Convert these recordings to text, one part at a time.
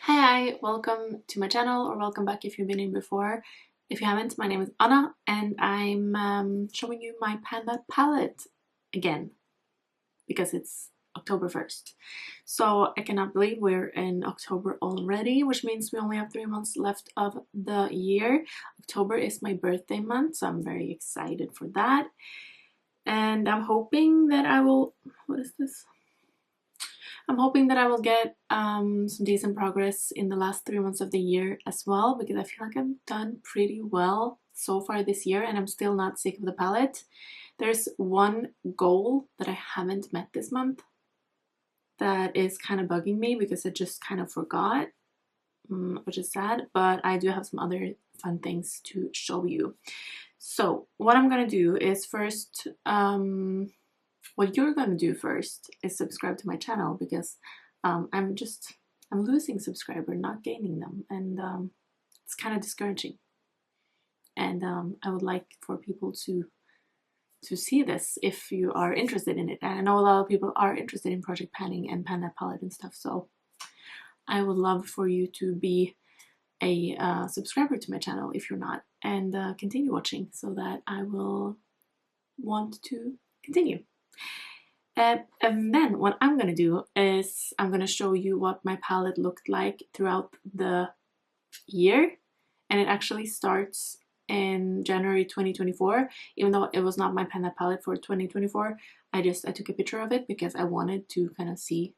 Hi, welcome to my channel, or welcome back if you've been in before. If you haven't, my name is Anna and I'm showing you my Panda palette again because it's October 1st. So I cannot believe we're in October already, which means we only have 3 months left of the year. October is my birthday month, so I'm very excited for that. And I'm hoping that I will... What is this? I'm hoping that I will get some decent progress in the last 3 months of the year as well, because I feel like I've done pretty well so far this year and I'm still not sick of the palette. There's one goal that I haven't met this month that is kind of bugging me because I just kind of forgot, which is sad, but I do have some other fun things to show you. So what I'm gonna do is first, what you're gonna do first is subscribe to my channel, because I'm losing subscribers, not gaining them, and it's kind of discouraging. And I would like for people to see this if you are interested in it. And I know a lot of people are interested in project panning and Panda palette and stuff, so I would love for you to be a subscriber to my channel if you're not, and continue watching so that I will want to continue. And then what I'm gonna do is I'm gonna show you what my palette looked like throughout the year, and it actually starts in January 2024. Even though it was not my Panda palette for 2024, I took a picture of it because I wanted to kind of see,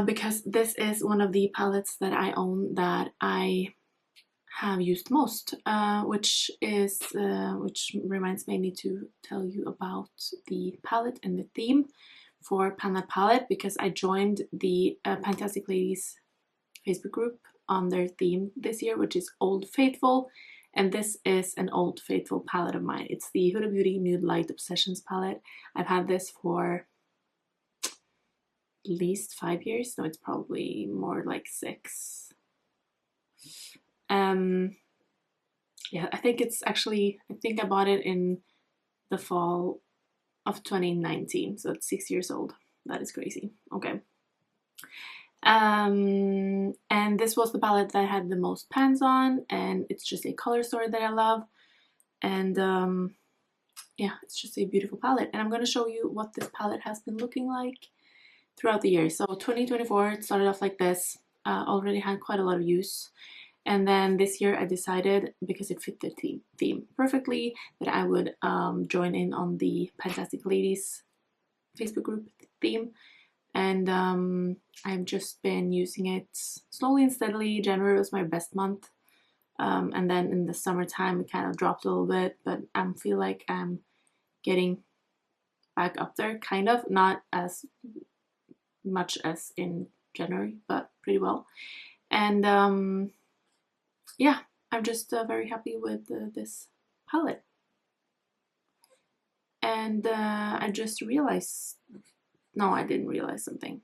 because this is one of the palettes that I own that I have used most, which reminds me I need to tell you about the palette and the theme for Panda palette, because I joined the Fantastic Ladies Facebook group on their theme this year, which is Old Faithful, and this is an Old Faithful palette of mine. It's the Huda Beauty Nude Light Obsessions palette. I've had this for at least 5 years. No, it's probably more like 6. Yeah, I think I bought it in the fall of 2019, so it's 6 years old. That is crazy. Okay. And this was the palette that I had the most pans on, and it's just a color story that I love, and yeah, it's just a beautiful palette. And I'm going to show you what this palette has been looking like throughout the year. So 2024, it started off like this. Already had quite a lot of use. And then this year I decided, because it fit the theme perfectly, that I would join in on the Fantastic Ladies Facebook group theme. And I've just been using it slowly and steadily. January was my best month. And then in the summertime it kind of dropped a little bit, but I feel like I'm getting back up there, kind of. Not as much as in January, but pretty well. And yeah, I'm just very happy with this palette. And I just realized, no, I didn't realize something.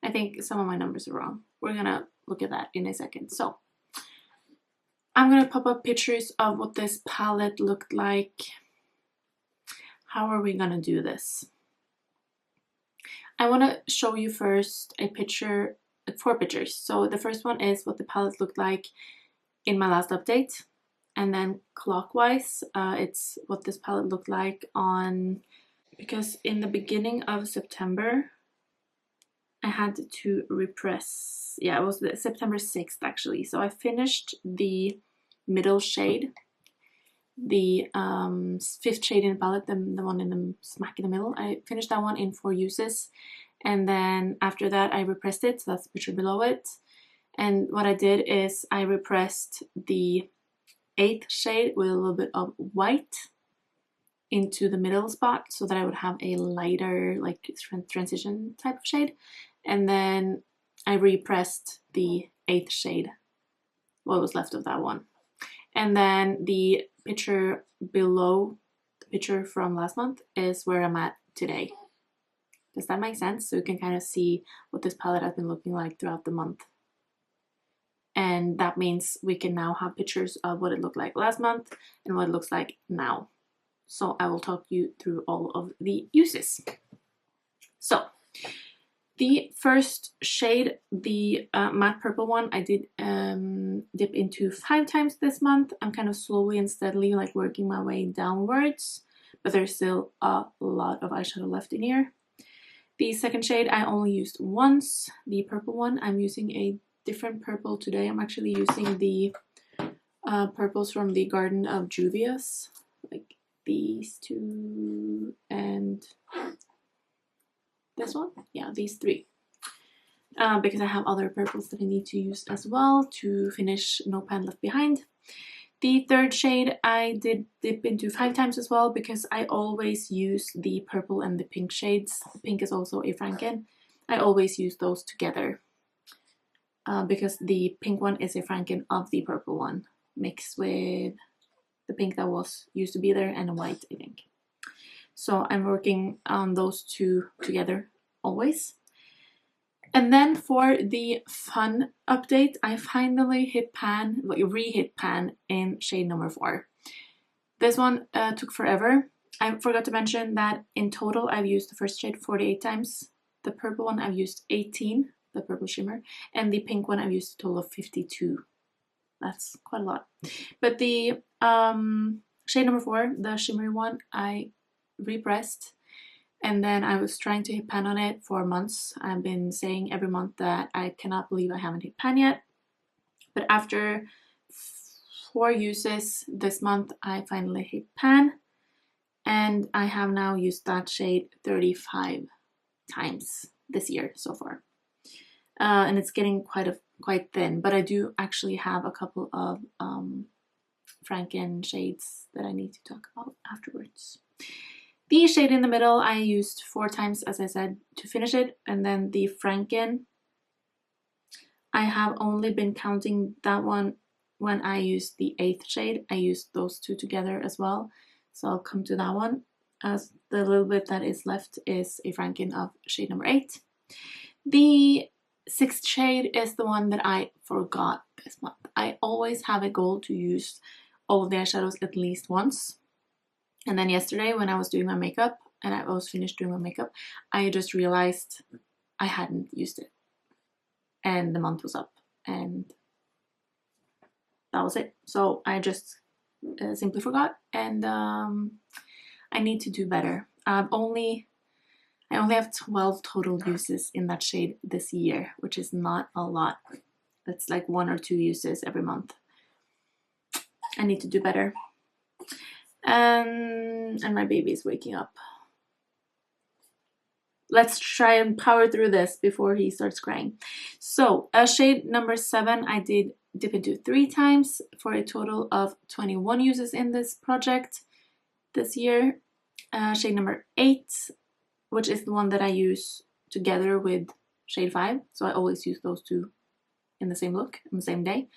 I think some of my numbers are wrong. We're gonna look at that in a second. So I'm gonna pop up pictures of what this palette looked like. How are we gonna do this? I want to show you first a picture, 4 pictures. So the first one is what the palette looked like in my last update, and then clockwise, it's what this palette looked like on, because in the beginning of September I had to repress, yeah, it was September 6th actually. So I finished the middle shade, the 5th shade in the palette, the one in the smack in the middle. I finished that one in 4 uses, and then after that I repressed it, so that's the picture below it. And what I did is I repressed the 8th shade with a little bit of white into the middle spot so that I would have a lighter, like, transition type of shade. And then I repressed the 8th shade, what was left of that one. And then the picture below the picture from last month is where I'm at today. Does that make sense? So you can kind of see what this palette has been looking like throughout the month. And that means we can now have pictures of what it looked like last month and what it looks like now. So I will talk you through all of the uses. So The first shade, the matte purple one, I did dip into 5 times this month. I'm kind of slowly and steadily like working my way downwards, but there's still a lot of eyeshadow left in here. The second shade I only used once, the purple one. I'm using a different purple today. I'm actually using the purples from the Garden of Juvia's, like these two and this one. Yeah, these three. Because I have other purples that I need to use as well to finish No Pan Left Behind. The third shade I did dip into 5 times as well, because I always use the purple and the pink shades. The pink is also a Franken. I always use those together because the pink one is a Franken of the purple one, mixed with the pink that used to be there and a white, I think. So I'm working on those two together always. And then for the fun update, I finally hit pan, re-hit pan in shade number 4. This one took forever. I forgot to mention that in total I've used the first shade 48 times. The purple one I've used 18, the purple shimmer, and the pink one I've used a total of 52. That's quite a lot. But the shade number 4, the shimmery one, I repressed, and then I was trying to hit pan on it for months. I've been saying every month that I cannot believe I haven't hit pan yet. But after 4 uses this month, I finally hit pan, and I have now used that shade 35 times this year so far. And it's getting quite thin, but I do actually have a couple of Franken shades that I need to talk about afterwards. The shade in the middle I used 4 times, as I said, to finish it, and then the Franken, I have only been counting that one when I used the 8th shade. I used those two together as well, so I'll come to that one, as the little bit that is left is a Franken of shade number 8. The 6th shade is the one that I forgot this month. I always have a goal to use all of the eyeshadows at least once. And then yesterday when I was doing my makeup, and I was finished doing my makeup, I just realized I hadn't used it. And the month was up, and that was it. So I just simply forgot, and I need to do better. I only have 12 total uses in that shade this year, which is not a lot. That's like 1 or 2 uses every month. I need to do better. And my baby is waking up. Let's try and power through this before he starts crying. So shade number 7 I did dip into 3 times for a total of 21 uses in this project this year. Shade number 8, which is the one that I use together with shade 5, so I always use those two in the same look on the same day.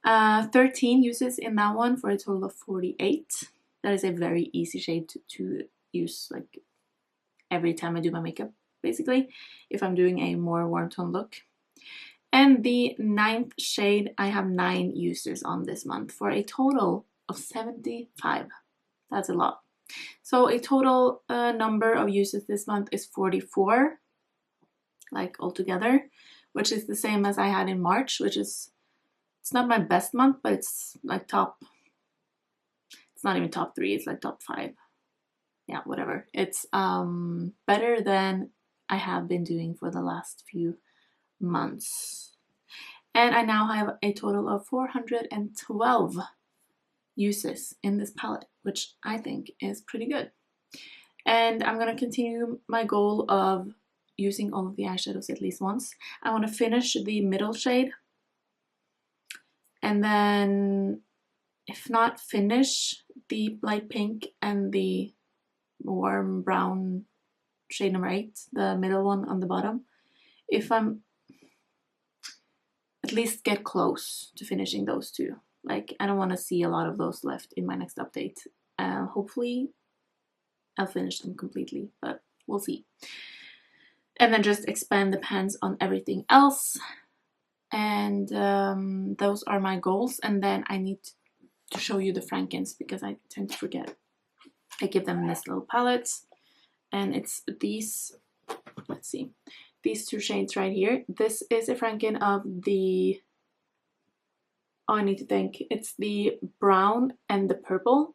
13 uses in that one for a total of 48. That is a very easy shade to use like every time I do my makeup, basically, if I'm doing a more warm tone look. And the 9th shade, I have 9 uses on this month for a total of 75. That's a lot. So a total number of uses this month is 44, like altogether, which is the same as I had in March, which is, it's not my best month, but it's like it's not even top 3, it's like top 5. Yeah, whatever. It's better than I have been doing for the last few months. And I now have a total of 412 uses in this palette, which I think is pretty good. And I'm going to continue my goal of using all of the eyeshadows at least once. I want to finish the middle shade, and then if not finish the light pink and the warm brown shade number 8, the middle one on the bottom, if I'm at least get close to finishing those two. Like, I don't want to see a lot of those left in my next update. Hopefully I'll finish them completely, but we'll see. And then just expand the pans on everything else. And those are my goals. And then I need to show you the Frankens because I tend to forget. I give them this little palette, and it's these, let's see, these two shades right here. This is a Franken of the, oh, I need to think, it's the brown and the purple.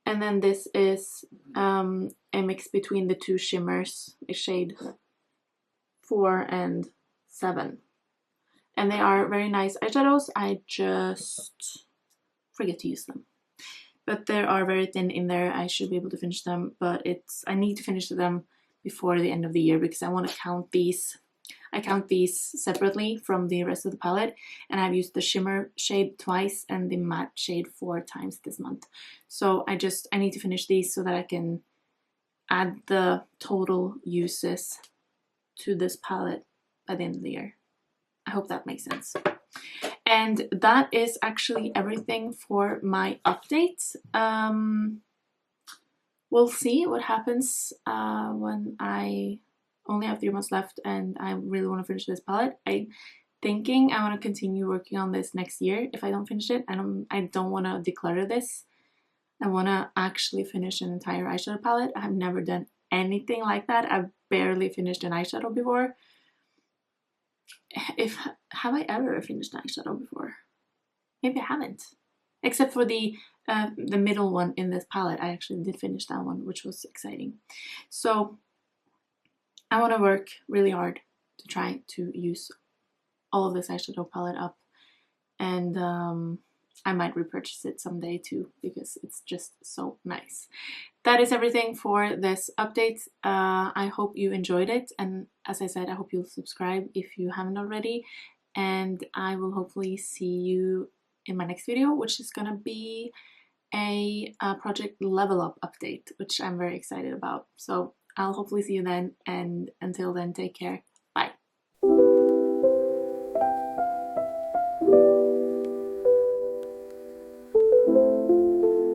And then this is a mix between the two shimmers, a shade 4 and 7. And they are very nice eyeshadows. I just forget to use them. But they are very thin in there. I should be able to finish them, but I need to finish them before the end of the year because I want to count these. I count these separately from the rest of the palette, and I've used the shimmer shade twice and the matte shade 4 times this month. So I need to finish these so that I can add the total uses to this palette by the end of the year. I hope that makes sense. And that is actually everything for my update. We'll see what happens when I only have 3 months left and I really want to finish this palette. I'm thinking I want to continue working on this next year. If I don't finish it, I don't want to declutter this. I want to actually finish an entire eyeshadow palette. I've never done anything like that. I've barely finished an eyeshadow before. Have I ever finished an eyeshadow before? Maybe I haven't. Except for the middle one in this palette. I actually did finish that one, which was exciting. So I want to work really hard to try to use all of this eyeshadow palette up, and I might repurchase it someday too because it's just so nice. That is everything for this update. I hope you enjoyed it, and as I said, I hope you'll subscribe if you haven't already, and I will hopefully see you in my next video, which is gonna be a project level up update, which I'm very excited about. So I'll hopefully see you then, and until then, take care.